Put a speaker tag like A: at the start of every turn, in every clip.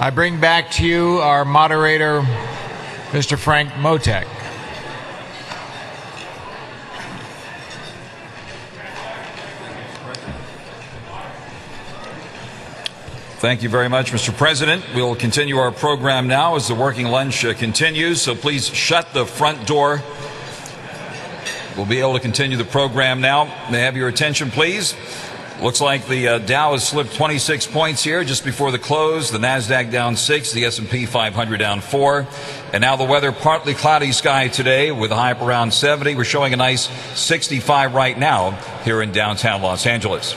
A: I bring back to you our moderator, Mr. Frank Motek.
B: Thank you very much, Mr. President. We'll continue our program now as the working lunch continues, so please shut the front door. We'll be able to continue the program now. May I have your attention, please? Looks like the Dow has slipped 26 points here just before the close. The NASDAQ down 6, the S&P 500 down 4. And now the weather, partly cloudy sky today with a high up around 70. We're showing a nice 65 right now here in downtown Los Angeles.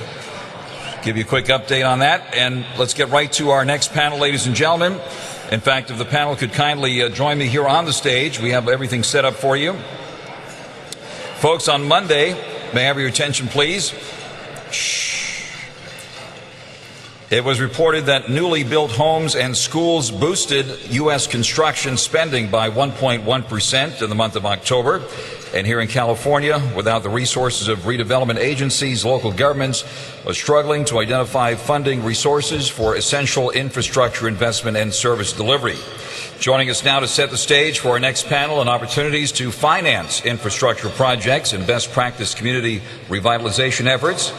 B: Give you a quick update on that, and let's get right to our next panel, ladies and gentlemen. In fact, if the panel could kindly join me here on the stage, we have everything set up for you. Folks, on Monday, may I have your attention, please? Shh. It was reported that newly built homes and schools boosted U.S. construction spending by 1.1% in the month of October. And here in California, without the resources of redevelopment agencies, local governments are struggling to identify funding resources for essential infrastructure investment and service delivery. Joining us now to set the stage for our next panel on opportunities to finance infrastructure projects and best practice community revitalization efforts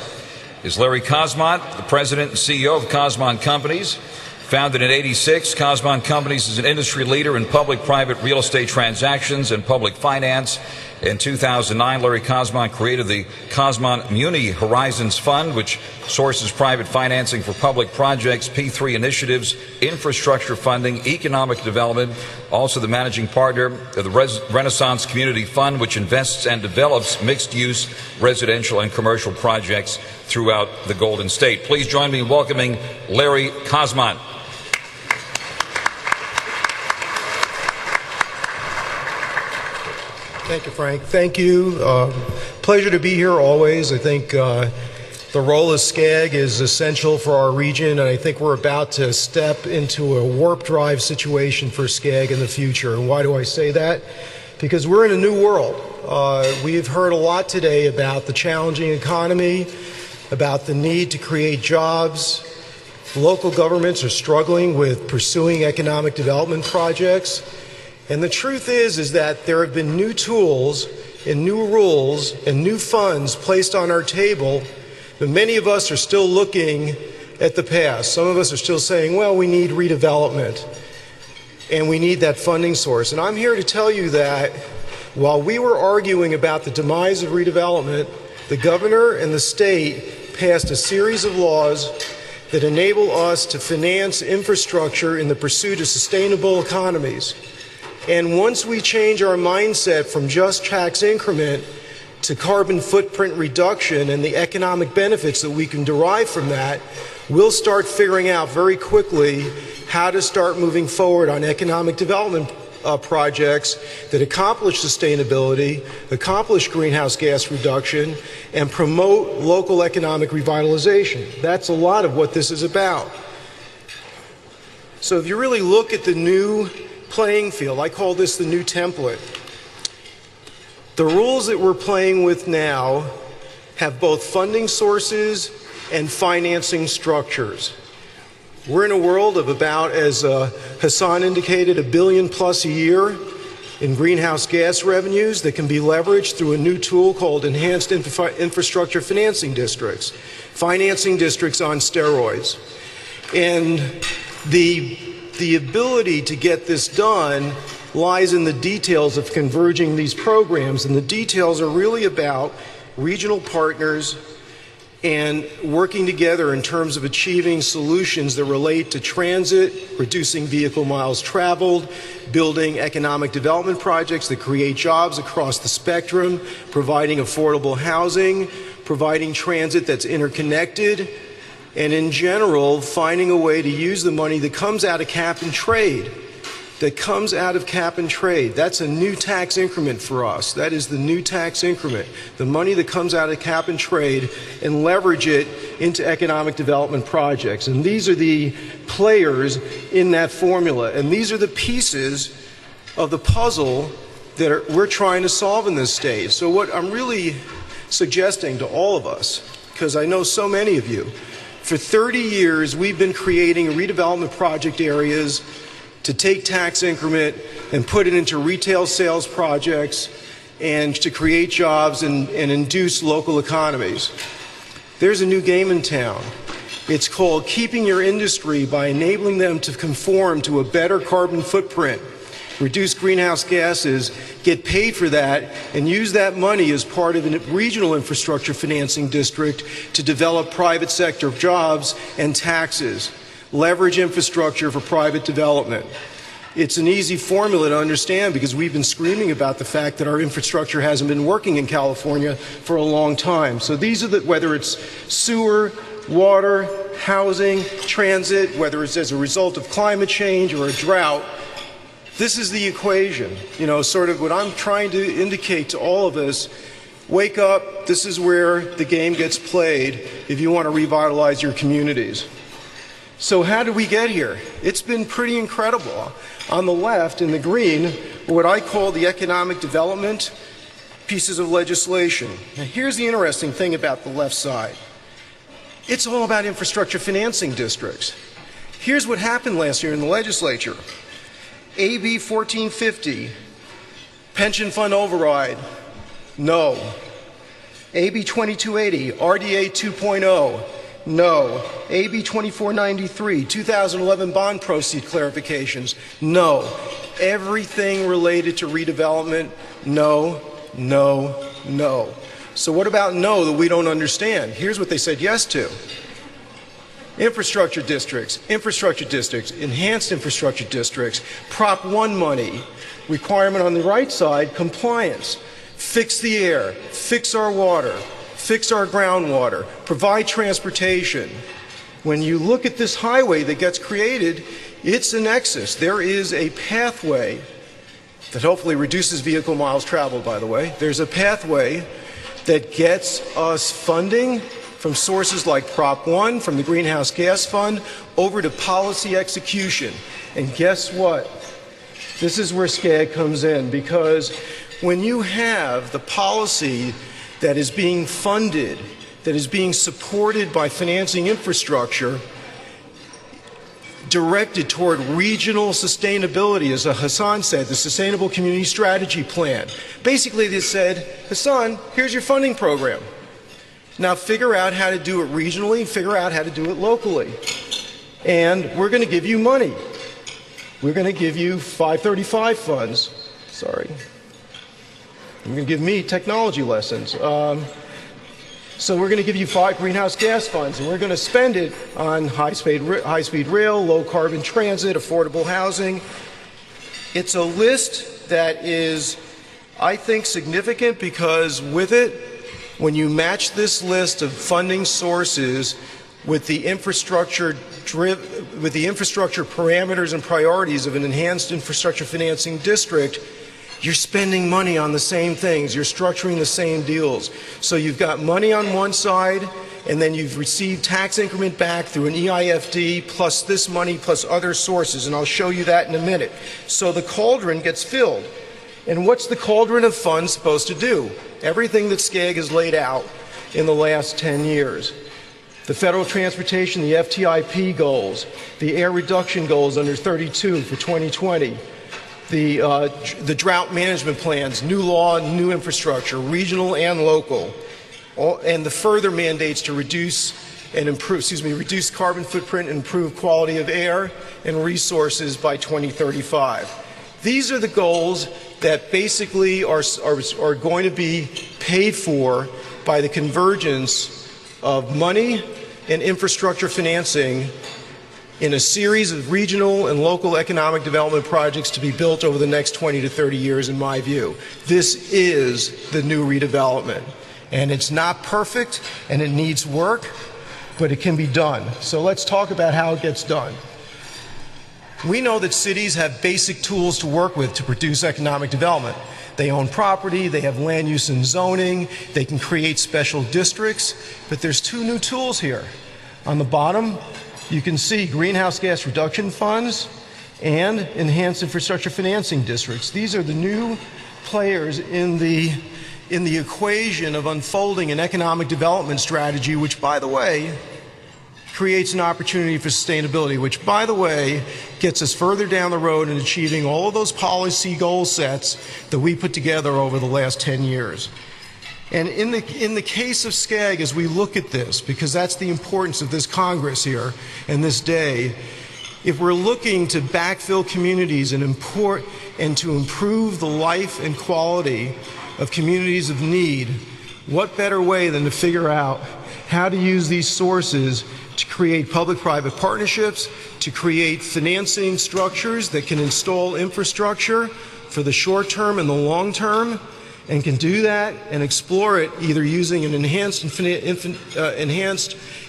B: is Larry Cosmont, the president and CEO of Cosmont Companies. Founded in '86, Cosmont Companies is an industry leader in public-private real estate transactions and public finance. In 2009, Larry Cosmont created the Cosmont Muni Horizons Fund, which sources private financing for public projects, P3 initiatives, infrastructure funding, economic development. Also the managing partner of the Renaissance Community Fund, which invests and develops mixed-use residential and commercial projects throughout the Golden State. Please join me in welcoming Larry Cosmont.
C: Thank you, Frank. Thank you. Pleasure to be here always. I think the role of SCAG is essential for our region, and I think we're about to step into a warp drive situation for SCAG in the future. And why do I say that? Because we're in a new world. We've heard a lot today about the challenging economy, about the need to create jobs. Local governments are struggling with pursuing economic development projects. And the truth is that there have been new tools and new rules and new funds placed on our table, but many of us are still looking at the past. Some of us are still saying, well, we need redevelopment and we need that funding source. And I'm here to tell you that while we were arguing about the demise of redevelopment, the governor and the state passed a series of laws that enable us to finance infrastructure in the pursuit of sustainable economies. And once we change our mindset from just tax increment to carbon footprint reduction and the economic benefits that we can derive from that, we'll start figuring out very quickly how to start moving forward on economic development projects that accomplish sustainability, accomplish greenhouse gas reduction, and promote local economic revitalization. That's a lot of what this is about. So if you really look at the new playing field, I call this the new template. The rules that we're playing with now have both funding sources and financing structures. We're in a world of about, as Hassan indicated, $1 billion plus a year in greenhouse gas revenues that can be leveraged through a new tool called Enhanced Infrastructure Financing Districts. Financing districts on steroids. And the ability to get this done lies in the details of converging these programs, and the details are really about regional partners and working together in terms of achieving solutions that relate to transit, reducing vehicle miles traveled, building economic development projects that create jobs across the spectrum, providing affordable housing, providing transit that's interconnected, and in general, finding a way to use the money that comes out of cap and trade. That's a new tax increment for us. That is the new tax increment. The money that comes out of cap and trade, and leverage it into economic development projects. And these are the players in that formula. And these are the pieces of the puzzle that we're trying to solve in this state. So what I'm really suggesting to all of us, because I know so many of you, For 30 years, we've been creating redevelopment project areas to take tax increment and put it into retail sales projects and to create jobs and induce local economies. There's a new game in town. It's called keeping your industry by enabling them to conform to a better carbon footprint, reduce greenhouse gases, get paid for that, and use that money as part of a regional infrastructure financing district to develop private sector jobs and taxes, leverage infrastructure for private development. It's an easy formula to understand because we've been screaming about the fact that our infrastructure hasn't been working in California for a long time. So these are whether it's sewer, water, housing, transit, whether it's as a result of climate change or a drought, this is the equation. You know, sort of what I'm trying to indicate to all of us, wake up, this is where the game gets played if you want to revitalize your communities. So how did we get here? It's been pretty incredible. On the left, in the green, what I call the economic development pieces of legislation. Now here's the interesting thing about the left side. It's all about infrastructure financing districts. Here's what happened last year in the legislature. AB 1450, pension fund override, no. AB 2280, RDA 2.0, no. AB 2493, 2011 bond proceed clarifications, no. Everything related to redevelopment, no, no, no. So what about no that we don't understand? Here's what they said yes to. Infrastructure districts, enhanced infrastructure districts, Prop 1 money, requirement on the right side, compliance, fix the air, fix our water, fix our groundwater, provide transportation. When you look at this highway that gets created, it's a nexus. There is a pathway that hopefully reduces vehicle miles traveled, by the way. There's a pathway that gets us funding from sources like Prop 1, from the Greenhouse Gas Fund, over to policy execution. And guess what? This is where SCAG comes in, because when you have the policy that is being funded, that is being supported by financing infrastructure, directed toward regional sustainability, as Hassan said, the Sustainable Community Strategy Plan. Basically, they said, Hassan, here's your funding program. Now figure out how to do it regionally, figure out how to do it locally. And we're going to give you money. We're going to give you 535 funds. Sorry. You're going to give me technology lessons. So we're going to give you 5 greenhouse gas funds, and we're going to spend it on high-speed rail, low-carbon transit, affordable housing. It's a list that is, I think, significant because with it, when you match this list of funding sources with the infrastructure parameters and priorities of an enhanced infrastructure financing district, you're spending money on the same things. You're structuring the same deals. So you've got money on one side, and then you've received tax increment back through an EIFD, plus this money, plus other sources, and I'll show you that in a minute. So the cauldron gets filled. And what's the cauldron of funds supposed to do? Everything that SCAG has laid out in the last 10 years. The federal transportation, the FTIP goals, the air reduction goals under 32 for 2020, the drought management plans, new law, new infrastructure, regional and local, and the further mandates to reduce carbon footprint and improve quality of air and resources by 2035. These are the goals that basically are going to be paid for by the convergence of money and infrastructure financing in a series of regional and local economic development projects to be built over the next 20 to 30 years, in my view. This is the new redevelopment. And it's not perfect, and it needs work, but it can be done. So let's talk about how it gets done. We know that cities have basic tools to work with to produce economic development. They own property, they have land use and zoning, they can create special districts, but there's 2 new tools here. On the bottom, you can see greenhouse gas reduction funds and enhanced infrastructure financing districts. These are the new players in the equation of unfolding an economic development strategy, which, by the way, creates an opportunity for sustainability, which, by the way, gets us further down the road in achieving all of those policy goal sets that we put together over the last 10 years. And in the case of SCAG, as we look at this, because that's the importance of this Congress here and this day, if we're looking to backfill communities and to improve the life and quality of communities of need, what better way than to figure out how to use these sources to create public-private partnerships, to create financing structures that can install infrastructure for the short term and the long term, and can do that and explore it either using an enhanced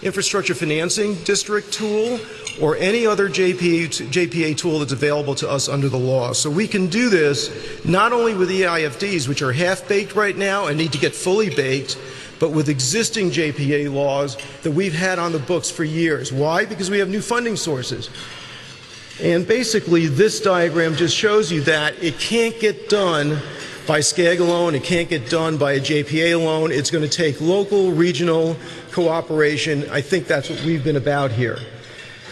C: infrastructure financing district tool or any other JPA tool that's available to us under the law. So we can do this not only with EIFDs, which are half-baked right now and need to get fully baked, but with existing JPA laws that we've had on the books for years. Why? Because we have new funding sources. And basically, this diagram just shows you that it can't get done by SCAG alone, it can't get done by a JPA alone. It's going to take local, regional cooperation. I think that's what we've been about here.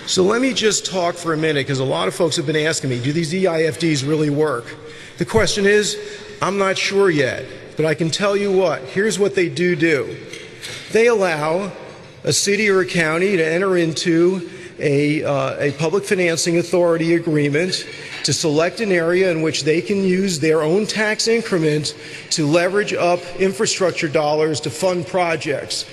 C: So let me just talk for a minute, because a lot of folks have been asking me, do these EIFDs really work? The question is, I'm not sure yet, but I can tell you what. Here's what they do. They allow a city or a county to enter into a public financing authority agreement to select an area in which they can use their own tax increment to leverage up infrastructure dollars to fund projects.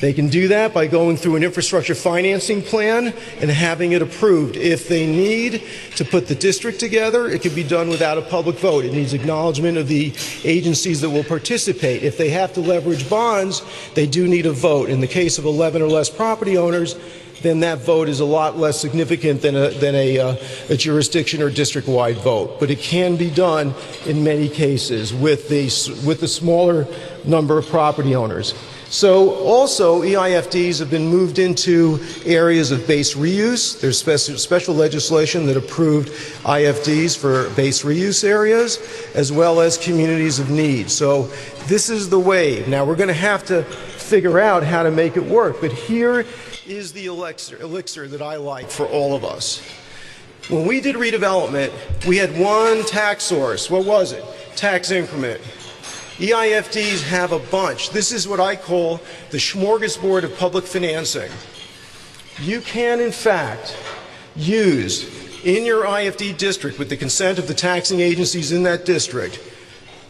C: They can do that by going through an infrastructure financing plan and having it approved. If they need to put the district together, it can be done without a public vote. It needs acknowledgement of the agencies that will participate. If they have to leverage bonds, they do need a vote. In the case of 11 or less property owners, then that vote is a lot less significant than a jurisdiction or district-wide vote. But it can be done in many cases with the smaller number of property owners. So also, EIFDs have been moved into areas of base reuse. There's special legislation that approved IFDs for base reuse areas, as well as communities of need. So this is the wave. Now, we're going to have to figure out how to make it work. But here is the elixir that I like for all of us. When we did redevelopment, we had one tax source. What was it? Tax increment. EIFDs have a bunch. This is what I call the smorgasbord of public financing. You can, in fact, use in your IFD district, with the consent of the taxing agencies in that district,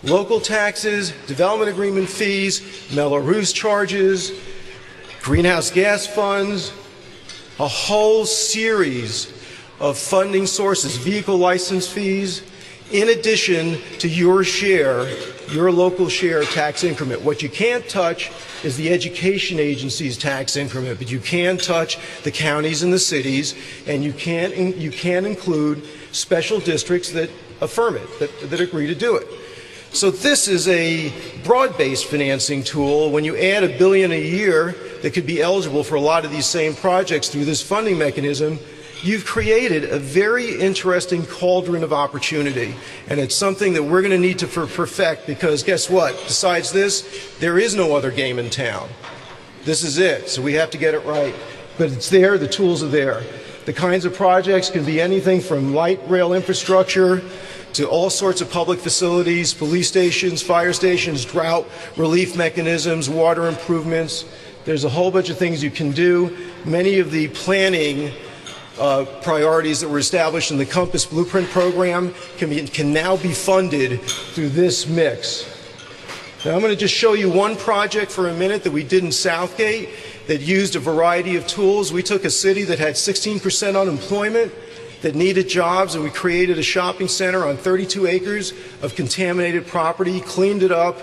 C: local taxes, development agreement fees, Melrose charges, greenhouse gas funds, a whole series of funding sources, vehicle license fees, in addition to your share, your local share tax increment. What you can't touch is the education agency's tax increment, but you can touch the counties and the cities, and you can include special districts that affirm it, that agree to do it. So this is a broad-based financing tool. When you add $1 billion a year that could be eligible for a lot of these same projects through this funding mechanism, you've created a very interesting cauldron of opportunity. And it's something that we're going to need to perfect, because guess what? Besides this, there is no other game in town. This is it. So we have to get it right. But it's there. The tools are there. The kinds of projects can be anything from light rail infrastructure to all sorts of public facilities, police stations, fire stations, drought relief mechanisms, water improvements. There's a whole bunch of things you can do. Many of the planning priorities that were established in the Compass Blueprint program can now be funded through this mix. Now I'm going to just show you one project for a minute that we did in Southgate that used a variety of tools. We took a city that had 16% unemployment, that needed jobs, and we created a shopping center on 32 acres of contaminated property, cleaned it up,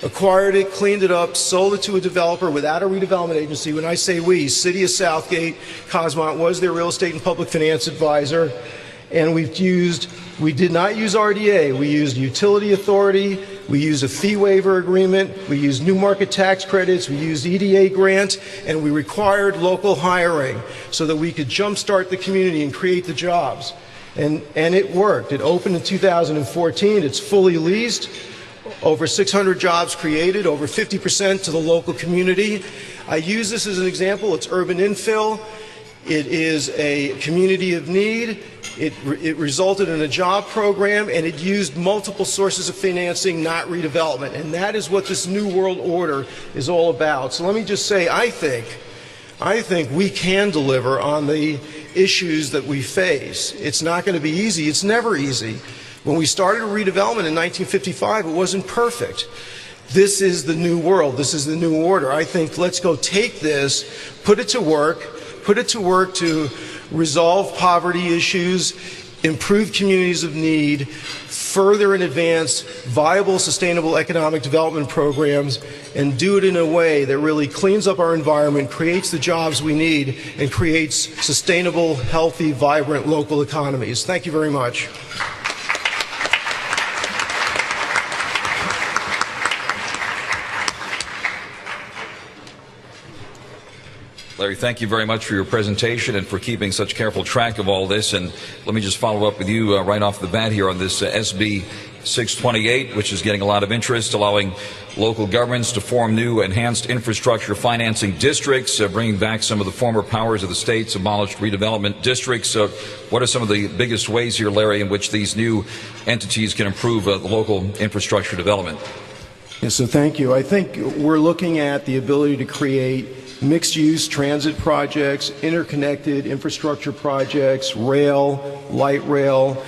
C: acquired it, cleaned it up, sold it to a developer without a redevelopment agency. When I say we, City of Southgate, Cosmont was their real estate and public finance advisor, and we did not use RDA. We used utility authority, we used a fee waiver agreement, we used new market tax credits, we used EDA grant, and we required local hiring so that we could jumpstart the community and create the jobs. And it worked. It opened in 2014. It's fully leased. Over 600 jobs created, over 50% to the local community. I use this as an example. It's urban infill. It is a community of need. It resulted in a job program, and it used multiple sources of financing, not redevelopment. And that is what this New World Order is all about. So let me just say, I think we can deliver on the issues that we face. It's not going to be easy. It's never easy. When we started redevelopment in 1955, it wasn't perfect. This is the new world. This is the new order. I think let's go take this, put it to work to resolve poverty issues, improve communities of need, further and advance viable, sustainable economic development programs, and do it in a way that really cleans up our environment, creates the jobs we need, and creates sustainable, healthy, vibrant local economies. Thank you very much.
B: Larry, thank you very much for your presentation and for keeping such careful track of all this. And let me just follow up with you right off the bat here on this SB 628, which is getting a lot of interest, allowing local governments to form new enhanced infrastructure financing districts, bringing back some of the former powers of the states, abolished redevelopment districts. What are some of the biggest ways here, Larry, in which these new entities can improve the local infrastructure development?
C: Yes, so thank you. I think we're looking at the ability to create mixed-use transit projects, interconnected infrastructure projects, rail, light rail,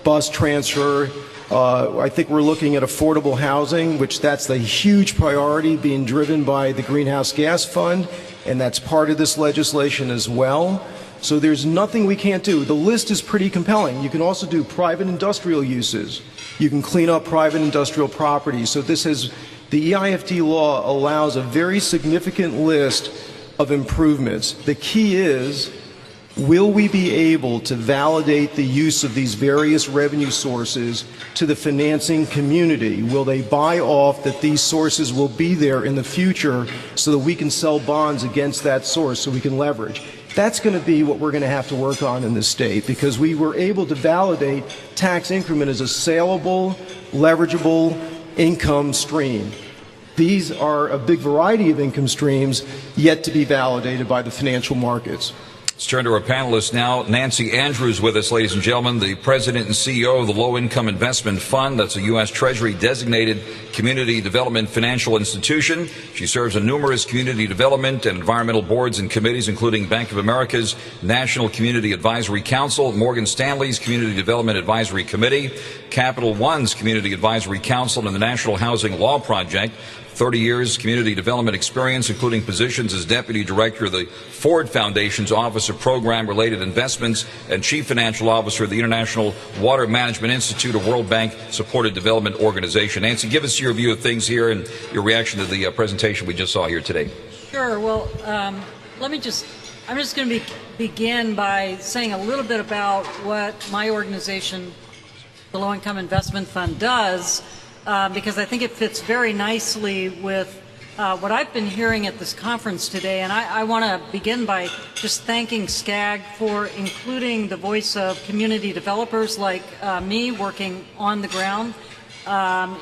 C: bus transfer. I think we're looking at affordable housing, which that's the huge priority being driven by the Greenhouse Gas Fund, and that's part of this legislation as well. So there's nothing we can't do. The list is pretty compelling. You can also do private industrial uses. You can clean up private industrial property. So this has the EIFD law allows a very significant list of improvements. The key is, will we be able to validate the use of these various revenue sources to the financing community? Will they buy off that these sources will be there in the future so that we can sell bonds against that source so we can leverage? That's going to be what we're going to have to work on in this state, because we were able to validate tax increment as a saleable, leverageable income stream. These are a big variety of income streams yet to be validated by the financial markets.
B: Let's turn to our panelists now. Nancy Andrews with us, ladies and gentlemen, the president and CEO of the Low Income Investment Fund. That's a U.S. Treasury designated community development financial institution. She serves on numerous community development and environmental boards and committees, including Bank of America's National Community Advisory Council, Morgan Stanley's Community Development Advisory Committee, Capital One's Community Advisory Council, and the National Housing Law Project. 30 years community development experience, including positions as Deputy Director of the Ford Foundation's Office of Program-Related Investments and Chief Financial Officer of the International Water Management Institute, a World Bank-supported development organization. Nancy, give us your view of things here and your reaction to the presentation we just saw here today.
D: Sure. Well, I'm just going to begin by saying a little bit about what my organization, the Low Income Investment Fund, does. Because I think it fits very nicely with what I've been hearing at this conference today. And I want to begin by just thanking SCAG for including the voice of community developers like me working on the ground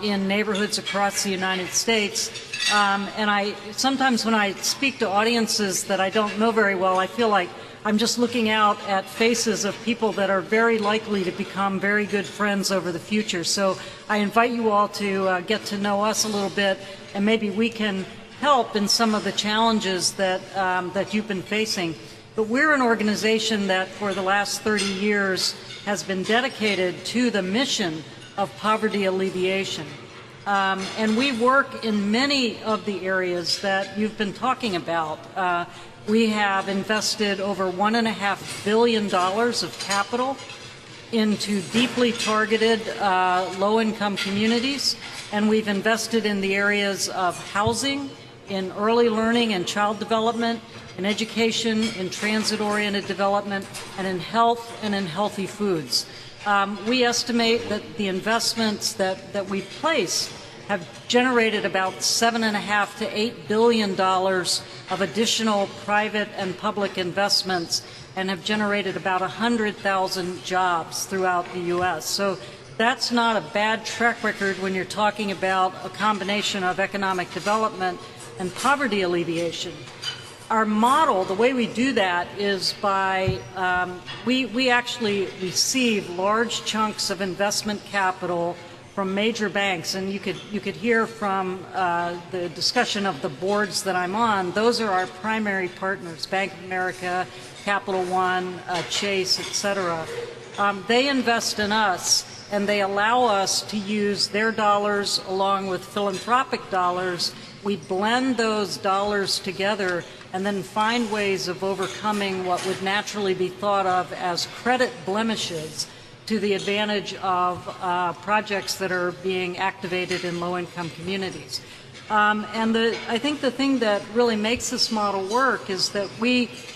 D: in neighborhoods across the United States. And sometimes when I speak to audiences that I don't know very well, I feel like I'm just looking out at faces of people that are very likely to become very good friends over the future. So I invite you all to get to know us a little bit, and maybe we can help in some of the challenges that you've been facing. But we're an organization that for the last 30 years has been dedicated to the mission of poverty alleviation. And we work in many of the areas that you've been talking about. We have invested over $1.5 billion of capital into deeply targeted low-income communities, and we've invested in the areas of housing, in early learning and child development, in education, in transit-oriented development, and in health and in healthy foods. We estimate that the investments that we've placed have generated about $7.5 to $8 billion of additional private and public investments, and have generated about 100,000 jobs throughout the U.S. So that's not a bad track record when you're talking about a combination of economic development and poverty alleviation. Our model, the way we do that is by, we actually receive large chunks of investment capital from major banks, and you could hear from the discussion of the boards that I'm on. Those are our primary partners: Bank of America, Capital One, Chase, etc. They invest in us, and they allow us to use their dollars along with philanthropic dollars. We blend those dollars together and then find ways of overcoming what would naturally be thought of as credit blemishes to the advantage of projects that are being activated in low-income communities. I think the thing that really makes this model work is that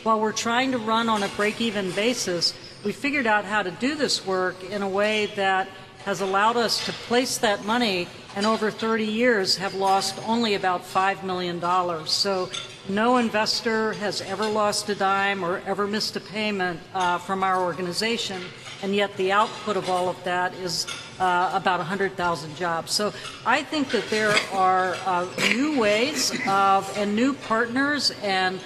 D: while we're trying to run on a break-even basis, we figured out how to do this work in a way that has allowed us to place that money, and over 30 years have lost only about $5 million. So no investor has ever lost a dime or ever missed a payment from our organization, and yet the output of all of that is about 100,000 jobs. So I think that there are new ways and new partners and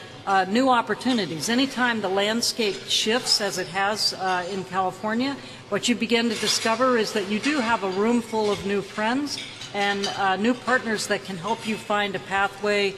D: new opportunities. Anytime the landscape shifts, as it has in California, what you begin to discover is that you do have a room full of new friends and new partners that can help you find a pathway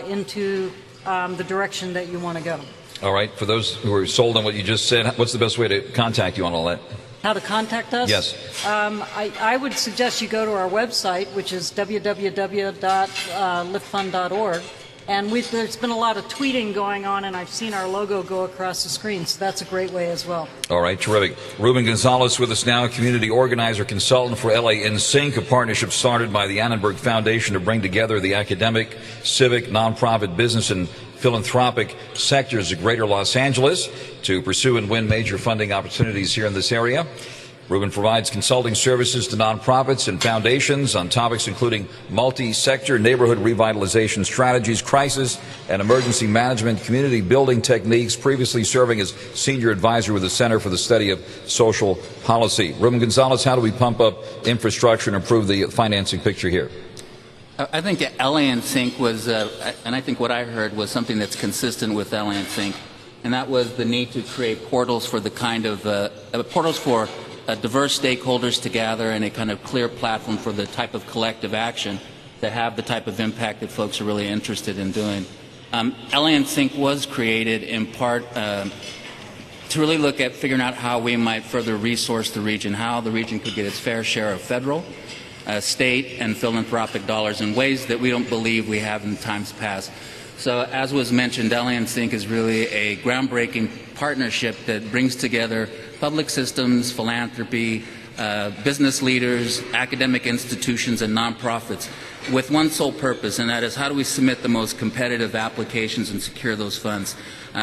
D: into the direction that you want to go.
B: All right. For those who are sold on what you just said, what's the best way to contact you on all that?
D: How to contact us?
B: Yes.
D: I would suggest you go to our website, which is www.liftfund.org. And there's been a lot of tweeting going on, and I've seen our logo go across the screen, so that's a great way as well. All
B: right, terrific. Ruben Gonzalez with us now, community organizer, consultant for LA in Sync, a partnership started by the Annenberg Foundation to bring together the academic, civic, nonprofit, business, and philanthropic sectors of Greater Los Angeles to pursue and win major funding opportunities here in this area. Ruben provides consulting services to nonprofits and foundations on topics including multi-sector neighborhood revitalization strategies, crisis and emergency management, community building techniques, previously serving as senior advisor with the Center for the Study of Social Policy. Ruben Gonzalez, how do we pump up infrastructure and improve the financing picture here?
E: I think LA in Sync was, and I think what I heard was something that's consistent with LA in Sync, and that was the need to create portals for the kind of, portals for diverse stakeholders to gather and a kind of clear platform for the type of collective action to have the type of impact that folks are really interested in doing. LA in Sync was created in part to really look at figuring out how we might further resource the region, how the region could get its fair share of federal, state, and philanthropic dollars in ways that we don't believe we have in times past. So as was mentioned, LA in Sync is really a groundbreaking partnership that brings together public systems, philanthropy, business leaders, academic institutions, and nonprofits with one sole purpose, and that is how do we submit the most competitive applications and secure those funds.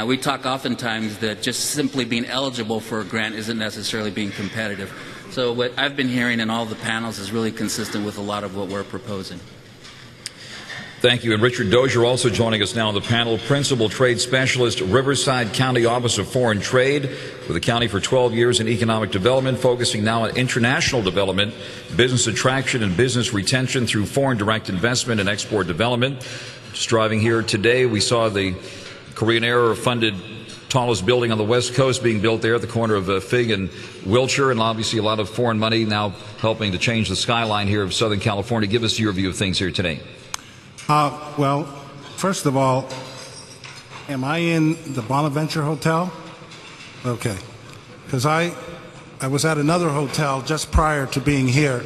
E: We talk oftentimes that just simply being eligible for a grant isn't necessarily being competitive. So what I've been hearing in all the panels is really consistent with a lot of what we're proposing.
B: Thank you. And Richard Dozier also joining us now on the panel, Principal Trade Specialist, Riverside County Office of Foreign Trade, with the county for 12 years in economic development, focusing now on international development, business attraction, and business retention through foreign direct investment and export development. Just driving here today, we saw the Korean Era-funded tallest building on the West Coast being built there at the corner of Fig and Wilshire, and obviously a lot of foreign money now helping to change the skyline here of Southern California. Give us your view of things here today.
F: Well, first of all, am I in the Bonaventure Hotel? Okay. Because I was at another hotel just prior to being here,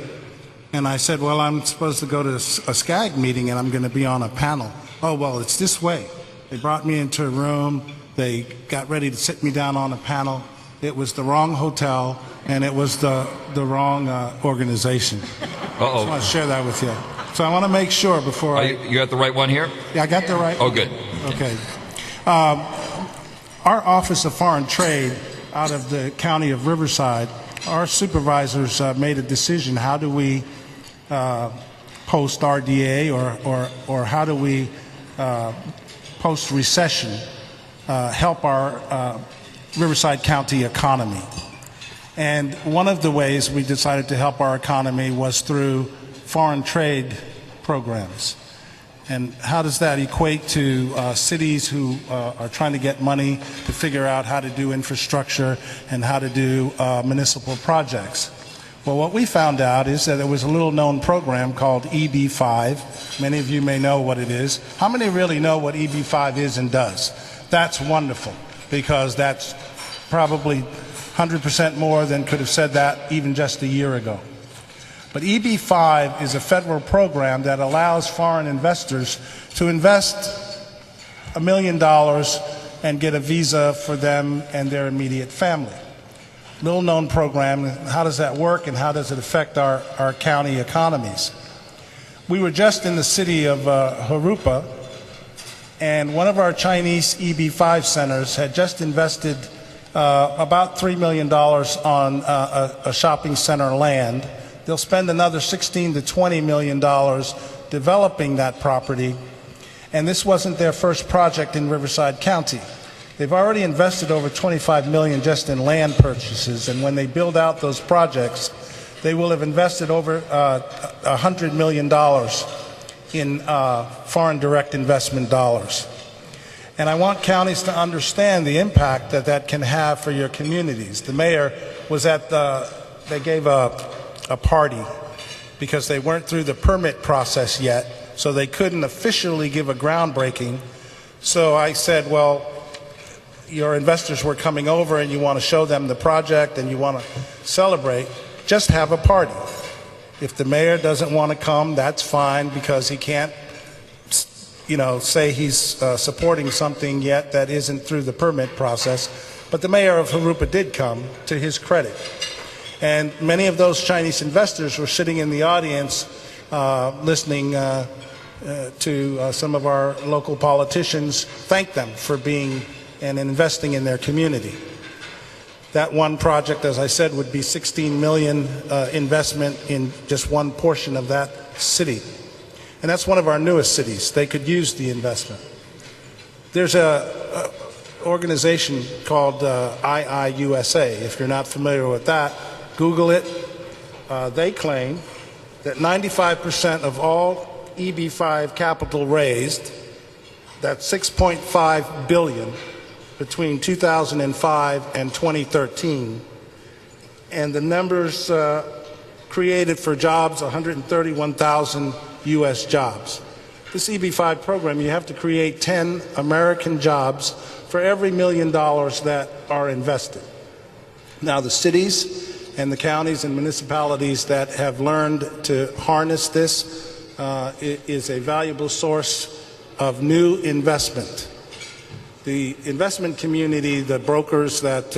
F: and I said, well, I'm supposed to go to a SCAG meeting, and I'm going to be on a panel. Oh, well, it's this way. They brought me into a room. They got ready to sit me down on a panel. It was the wrong hotel, and it was the wrong organization. I just want to share that with you. So I want to make sure before
B: You got the right one here?
F: Yeah, I got the right one.
B: Oh, good.
F: Okay. Our Office of Foreign Trade out of the county of Riverside, our supervisors made a decision. How do we post RDA or how do we post-recession help our Riverside County economy? And one of the ways we decided to help our economy was through foreign trade programs. And how does that equate to cities who are trying to get money to figure out how to do infrastructure and how to do municipal projects? Well, what we found out is that there was a little-known program called EB5. Many of you may know what it is. How many really know what EB5 is and does? That's wonderful, because that's probably 100% more than could have said that even just a year ago. But EB5 is a federal program that allows foreign investors to invest $1 million and get a visa for them and their immediate family. Little known program. How does that work, and how does it affect our county economies? We were just in the city of Harupa, and one of our Chinese EB5 centers had just invested about $3 million on a shopping center land. They'll spend another $16 to $20 million developing that property, and this wasn't their first project in Riverside County. They've already invested over $25 million just in land purchases, and when they build out those projects, they will have invested over $100 million in foreign direct investment dollars. And I want counties to understand the impact that that can have for your communities. The mayor was they gave a party because they weren't through the permit process yet, so they couldn't officially give a groundbreaking. So I said, well, your investors were coming over and you want to show them the project and you want to celebrate, just have a party. If the mayor doesn't want to come, that's fine, because he can't, say he's supporting something yet that isn't through the permit process. But the mayor of Harupa did come, to his credit. And many of those Chinese investors were sitting in the audience listening to some of our local politicians thank them for being and investing in their community. That one project, as I said, would be $16 million investment in just one portion of that city. And that's one of our newest cities. They could use the investment. There's an organization called IIUSA. If you're not familiar with that, Google it. They claim that 95% of all EB5 capital raised, that's $6.5 billion, between 2005 and 2013, and the numbers created for jobs, 131,000 U.S. jobs. This EB5 program, you have to create 10 American jobs for every $1 million that are invested. Now, the cities and the counties and municipalities that have learned to harness this is a valuable source of new investment. The investment community, the brokers that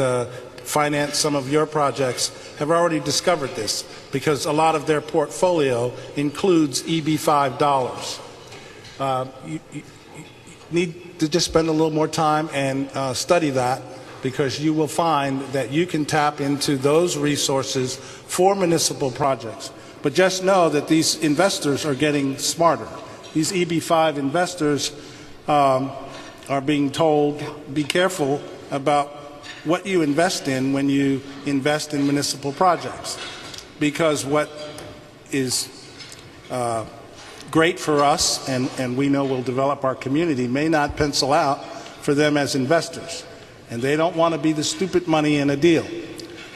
F: finance some of your projects, have already discovered this, because a lot of their portfolio includes EB5 dollars. You need to just spend a little more time and study that, because you will find that you can tap into those resources for municipal projects. But just know that these investors are getting smarter. These EB5 investors are being told, be careful about what you invest in when you invest in municipal projects, because what is great for us, and we know will develop our community, may not pencil out for them as investors, and they don't want to be the stupid money in a deal.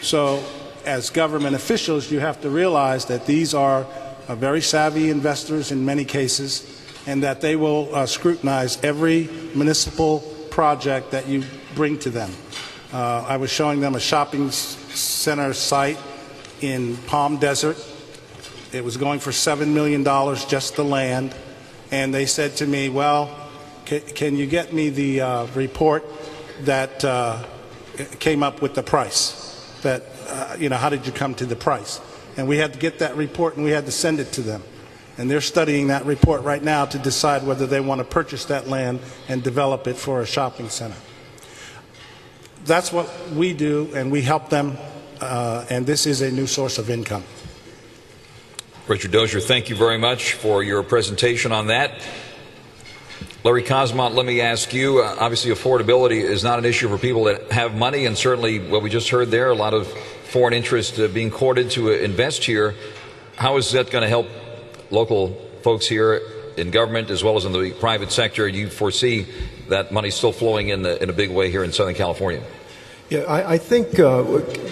F: So as government officials, you have to realize that these are very savvy investors in many cases, and that they will scrutinize every municipal project that you bring to them. I was showing them a shopping center site in Palm Desert. It was going for $7 million, just the land. And they said to me, well, can you get me the report that came up with the price? That, how did you come to the price? And we had to get that report, and we had to send it to them. And they're studying that report right now to decide whether they want to purchase that land and develop it for a shopping center. That's what we do, and we help them, and this is a new source of income.
B: Richard Dozier, thank you very much for your presentation on that. Larry Cosmont, let me ask you, obviously affordability is not an issue for people that have money, and certainly what we just heard there, a lot of foreign interest being courted to invest here. How is that going to help local folks here in government as well as in the private sector? Do you foresee that money still flowing in a big way here in Southern California?
C: Yeah, I think,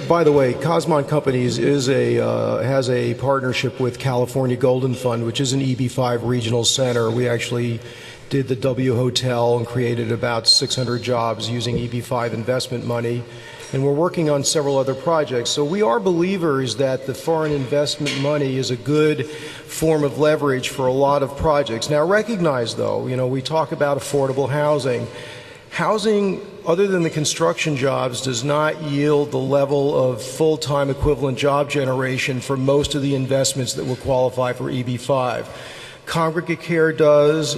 C: by the way, Cosmont Companies has a partnership with California Golden Fund, which is an EB5 regional center. We actually did the W Hotel and created about 600 jobs using EB5 investment money. And we're working on several other projects. So we are believers that the foreign investment money is a good form of leverage for a lot of projects. Now recognize, though, we talk about affordable housing. Housing, other than the construction jobs, does not yield the level of full-time equivalent job generation for most of the investments that will qualify for EB5. Congregate care does,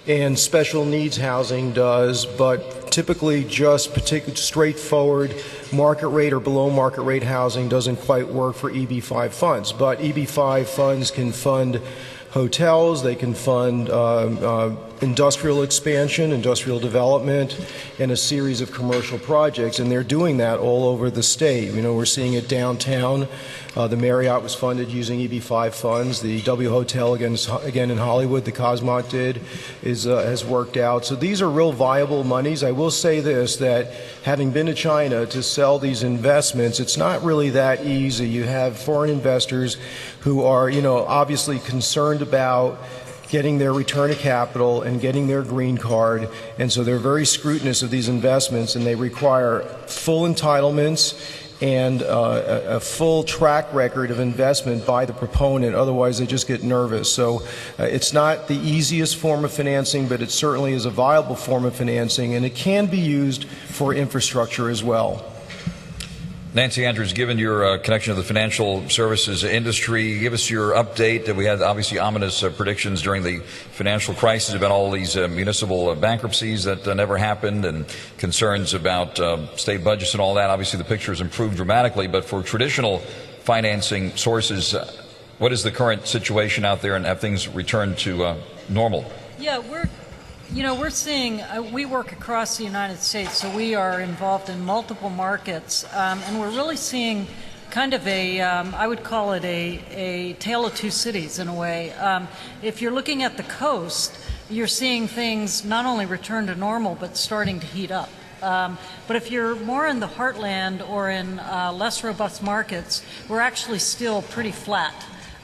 C: and special needs housing does, but typically just straightforward market rate or below market rate housing doesn't quite work for EB5 funds. But EB5 funds can fund hotels, they can fund industrial expansion, industrial development, and a series of commercial projects, and they're doing that all over the state. We're seeing it downtown. The Marriott was funded using EB5 funds. The W Hotel, again in Hollywood, the Cosmont did, has worked out. So these are real viable monies. I will say this, that having been to China to sell these investments, it's not really that easy. You have foreign investors who are, obviously concerned about getting their return of capital and getting their green card, and so they're very scrutinous of these investments, and they require full entitlements and a full track record of investment by the proponent. Otherwise, they just get nervous. So it's not the easiest form of financing, but it certainly is a viable form of financing, and it can be used for infrastructure as well.
B: Nancy Andrews, given your connection to the financial services industry, give us your update. We had obviously ominous predictions during the financial crisis about all these municipal bankruptcies that never happened, and concerns about state budgets and all that. Obviously, the picture has improved dramatically, but for traditional financing sources, what is the current situation out there, and have things returned to normal?
D: Yeah, we're seeing, we work across the United States, so we are involved in multiple markets, and we're really seeing kind of I would call it a tale of two cities in a way. If you're looking at the coast, you're seeing things not only return to normal, but starting to heat up. But if you're more in the heartland or in less robust markets, we're actually still pretty flat.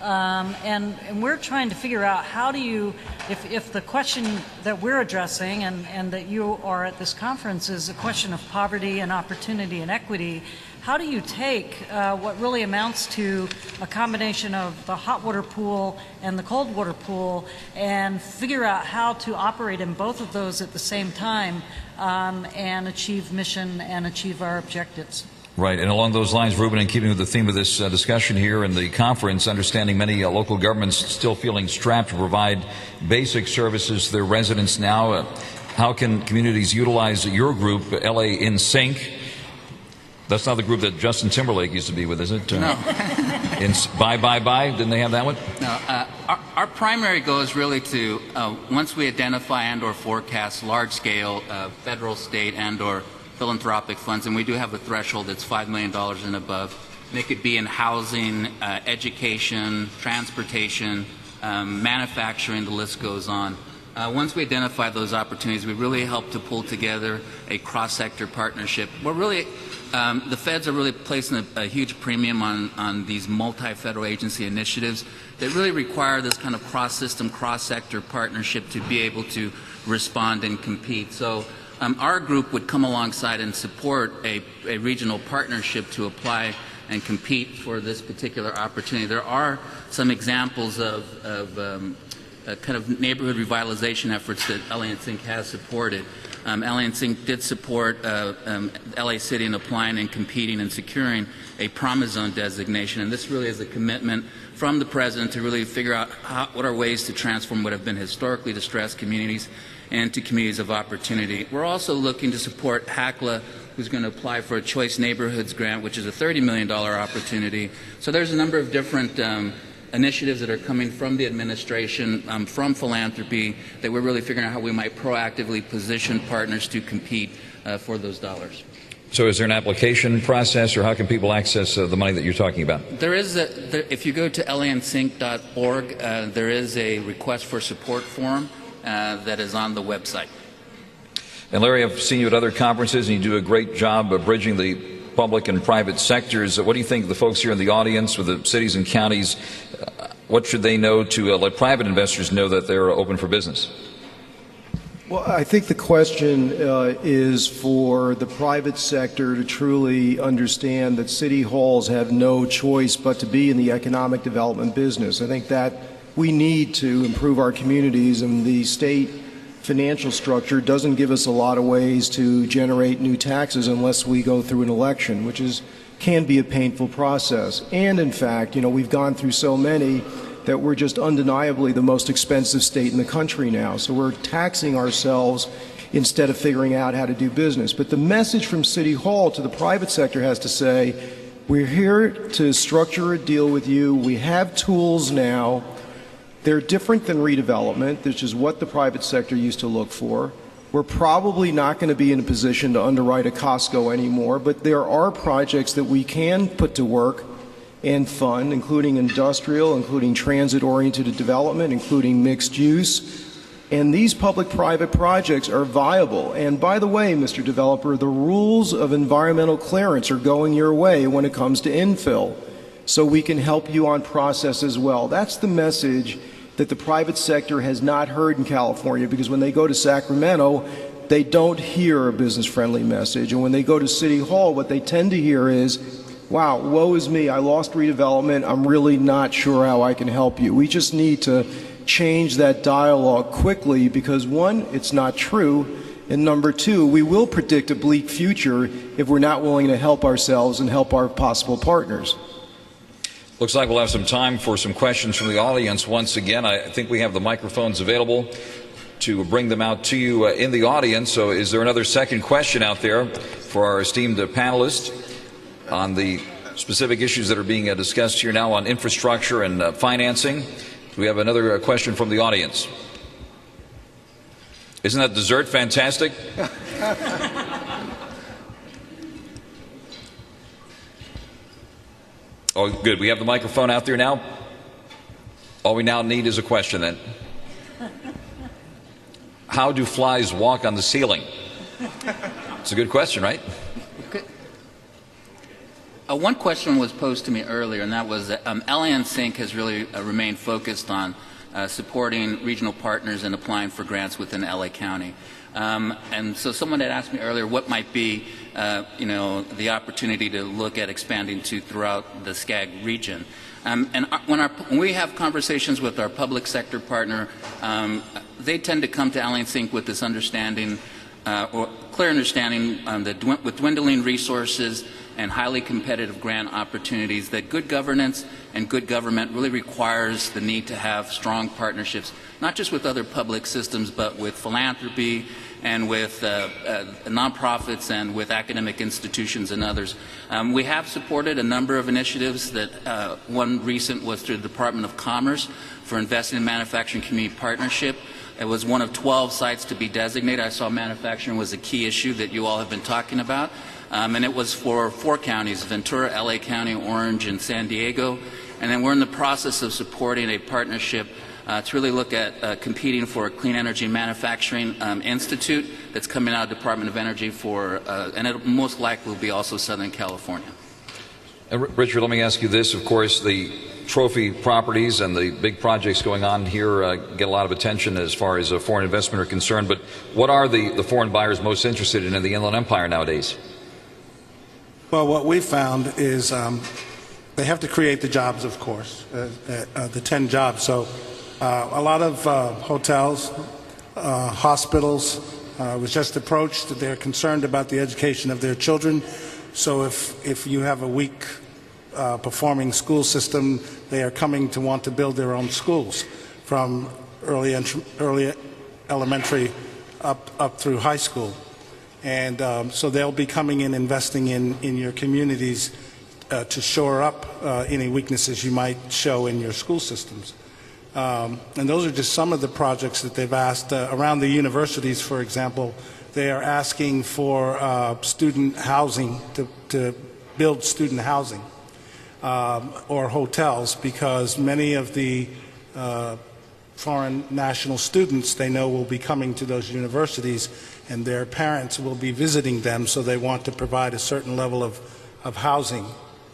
D: And we're trying to figure out how do you, if the question that we're addressing and that you are at this conference is a question of poverty and opportunity and equity, how do you take what really amounts to a combination of the hot water pool and the cold water pool and figure out how to operate in both of those at the same time and achieve mission and achieve our objectives?
B: Right, and along those lines, Ruben, in keeping with the theme of this discussion here in the conference, understanding many local governments still feeling strapped to provide basic services to their residents now, how can communities utilize your group, LA in Sync? That's not the group that Justin Timberlake used to be with, is it?
E: No.
B: Bye. Didn't they have that one?
E: No. Our primary goal is really to, once we identify and or forecast large-scale federal, state, and or philanthropic funds, and we do have a threshold that's $5 million and above. And it could be in housing, education, transportation, manufacturing, the list goes on. Once we identify those opportunities, we really help to pull together a cross-sector partnership. We're really, the feds are really placing a huge premium on these multi-federal agency initiatives that really require this kind of cross-system, cross-sector partnership to be able to respond and compete. So our group would come alongside and support a regional partnership to apply and compete for this particular opportunity. There are some examples of kind of neighborhood revitalization efforts that LA Sync has supported. LA Sync did support LA City in applying and competing and securing a Promise Zone designation, and this really is a commitment from the President to really figure out what are ways to transform what have been historically distressed communities into communities of opportunity. We're also looking to support HACLA, who's going to apply for a Choice Neighborhoods grant, which is a $30 million opportunity. So there's a number of different initiatives that are coming from the administration, from philanthropy, that we're really figuring out how we might proactively position partners to compete for those dollars.
B: So is there an application process, or how can people access the money that you're talking about?
E: There is if you go to lansync.org, there is a request for support form that is on the website.
B: And Larry, I've seen you at other conferences, and you do a great job of bridging the public and private sectors. What do you think the folks here in the audience with the cities and counties, what should they know to let private investors know that they're open for business?
C: Well, I think the question is for the private sector to truly understand that city halls have no choice but to be in the economic development business. I think that we need to improve our communities, and the state financial structure doesn't give us a lot of ways to generate new taxes unless we go through an election, which can be a painful process. And in fact, we've gone through so many that we're just undeniably the most expensive state in the country now. So we're taxing ourselves instead of figuring out how to do business. But the message from City Hall to the private sector has to say, we're here to structure a deal with you. We have tools now. They're different than redevelopment, which is what the private sector used to look for. We're probably not going to be in a position to underwrite a Costco anymore, but there are projects that we can put to work and fund, including industrial, including transit-oriented development, including mixed use. And these public-private projects are viable. And by the way, Mr. Developer, the rules of environmental clearance are going your way when it comes to infill. So we can help you on process as well. That's the message that the private sector has not heard in California, because when they go to Sacramento, they don't hear a business-friendly message. And when they go to City Hall, what they tend to hear is, wow, woe is me, I lost redevelopment, I'm really not sure how I can help you. We just need to change that dialogue quickly, because one, it's not true, and number two, we will predict a bleak future if we're not willing to help ourselves and help our possible partners.
B: Looks like we'll have some time for some questions from the audience. Once again, I think we have the microphones available to bring them out to you in the audience. So is there another second question out there for our esteemed panelists on the specific issues that are being discussed here now on infrastructure and financing? Do we have another question from the audience? Isn't that dessert fantastic? Oh, good. We have the microphone out there now. All we now need is a question then. How do flies walk on the ceiling? It's a good question, right?
E: One question was posed to me earlier, and that was that LAN-Sync has really remained focused on supporting regional partners and applying for grants within LA County. And so someone had asked me earlier what might be, the opportunity to look at expanding to throughout the SCAG region. And when we have conversations with our public sector partner, they tend to come to LAN-Sync with this understanding, or clear understanding that with dwindling resources and highly competitive grant opportunities, that good governance and good government really requires the need to have strong partnerships, not just with other public systems, but with philanthropy and with nonprofits and with academic institutions and others. We have supported a number of initiatives. That one recent was through the Department of Commerce for investing in manufacturing community partnership. It was one of 12 sites to be designated. I saw manufacturing was a key issue that you all have been talking about. And it was for 4 counties, Ventura, LA County, Orange, and San Diego. And then we're in the process of supporting a partnership to really look at competing for a Clean Energy Manufacturing Institute that's coming out of the Department of Energy and it most likely will be also Southern California.
B: Richard, let me ask you this. Of course, the trophy properties and the big projects going on here get a lot of attention as far as foreign investment are concerned. But what are the foreign buyers most interested in the Inland Empire nowadays?
F: Well, what we found is they have to create the jobs, of course, the 10 jobs. So a lot of hotels, hospitals was just approached. They're concerned about the education of their children. So if you have a weak performing school system, they are coming to want to build their own schools from early elementary up through high school. And so they'll be coming in, investing in your communities to shore up any weaknesses you might show in your school systems. And those are just some of the projects that they've asked. Around the universities, for example, they are asking for student housing, to build student housing or hotels, because many of the foreign national students they know will be coming to those universities, and their parents will be visiting them, so they want to provide a certain level of housing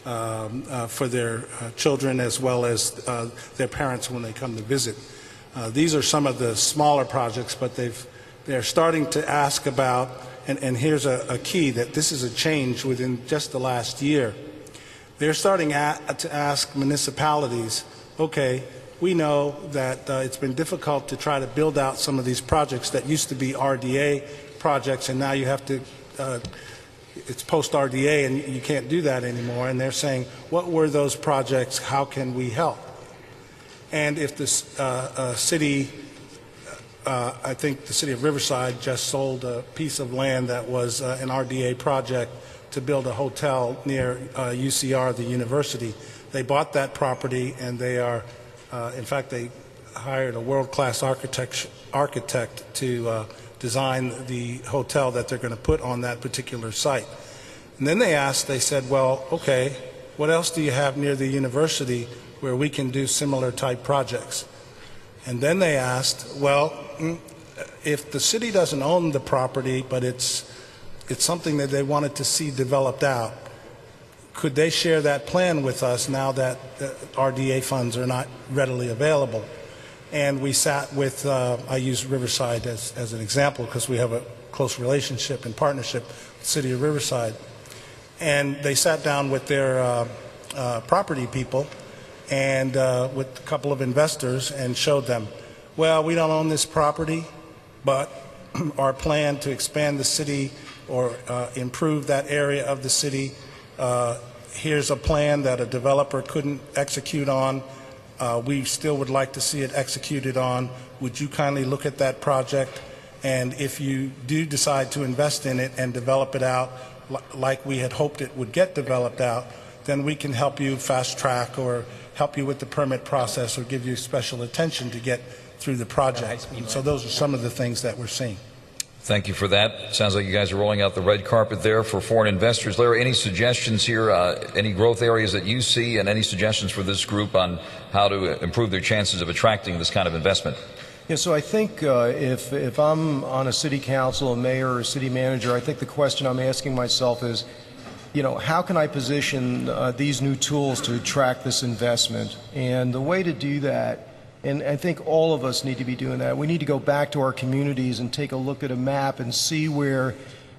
F: for their children as well as their parents when they come to visit. These are some of the smaller projects, but they're starting to ask about, and here's a key, that this is a change within just the last year. They're starting to ask municipalities, okay, we know that it's been difficult to try to build out some of these projects that used to be RDA projects, and now you have to, it's post-RDA and you can't do that anymore. And they're saying, what were those projects? How can we help? And if the city, I think the city of Riverside just sold a piece of land that was an RDA project to build a hotel near UCR, the university. They bought that property, and they are, in fact, they hired a world-class architect to design the hotel that they're going to put on that particular site. And then they said, well, okay, what else do you have near the university where we can do similar type projects? And then they asked, well, if the city doesn't own the property, but it's something that they wanted to see developed out, could they share that plan with us now that the RDA funds are not readily available? And we sat with, I use Riverside as an example because we have a close relationship and partnership with the city of Riverside. And they sat down with their property people and with a couple of investors and showed them, well, we don't own this property, but our plan to expand the city or improve that area of the city, here's a plan that a developer couldn't execute on. We still would like to see it executed on. Would you kindly look at that project? And if you do decide to invest in it and develop it out like we had hoped it would get developed out, then we can help you fast track or help you with the permit process or give you special attention to get through the project. And so those are some of the things that we're seeing.
B: Thank you for that. Sounds like you guys are rolling out the red carpet there for foreign investors. Larry, any suggestions here, any growth areas that you see, and any suggestions for this group on how to improve their chances of attracting this kind of investment?
C: Yeah, so I think if I'm on a city council, a mayor, or a city manager, I think the question I'm asking myself is, you know, how can I position these new tools to attract this investment? And the way to do that, and I think all of us need to be doing that, we need to go back to our communities and take a look at a map and see where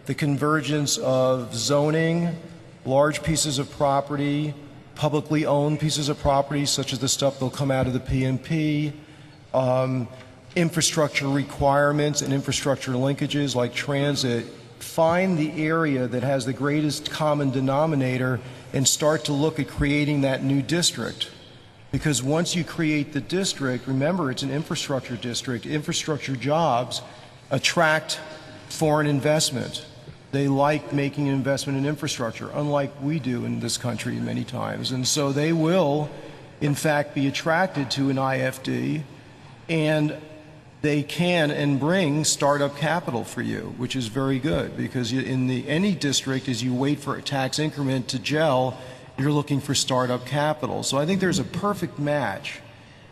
C: the convergence of zoning, large pieces of property, publicly owned pieces of property, such as the stuff that'll come out of the PMP, infrastructure requirements and infrastructure linkages like transit, find the area that has the greatest common denominator and start to look at creating that new district. Because once you create the district, remember it's an infrastructure district, infrastructure jobs attract foreign investment. They like making an investment in infrastructure, unlike we do in this country many times. And so they will, in fact, be attracted to an IFD, and they can and bring startup capital for you, which is very good, because in any district, as you wait for a tax increment to gel, you're looking for startup capital. So I think there's a perfect match.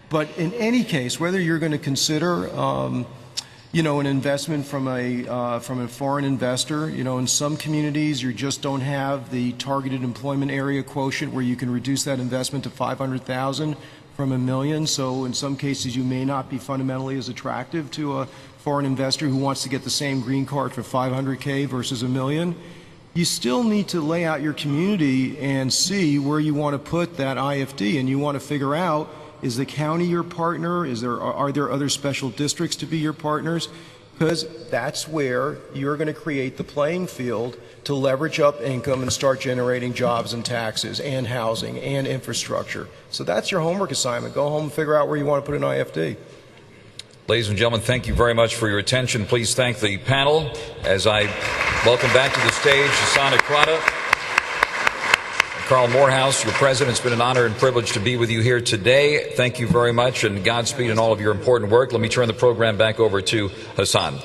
C: But in any case, whether you're going to consider, you know, an investment from a foreign investor, you know, in some communities you just don't have the targeted employment area quotient where you can reduce that investment to 500,000 from $1 million. So in some cases you may not be fundamentally as attractive to a foreign investor who wants to get the same green card for 500K versus $1 million. You still need to lay out your community and see where you want to put that IFD, and you want to figure out, is the county your partner? Are there other special districts to be your partners? Because that's where you're going to create the playing field to leverage up income and start generating jobs and taxes and housing and infrastructure. So that's your homework assignment. Go home and figure out where you want to put an IFD.
B: Ladies and gentlemen, thank you very much for your attention. Please thank the panel as I welcome back to the stage Hassan Akrada, Carl Morehouse, your president. It's been an honor and privilege to be with you here today. Thank you very much, and Godspeed in all of your important work. Let me turn the program back over to Hassan.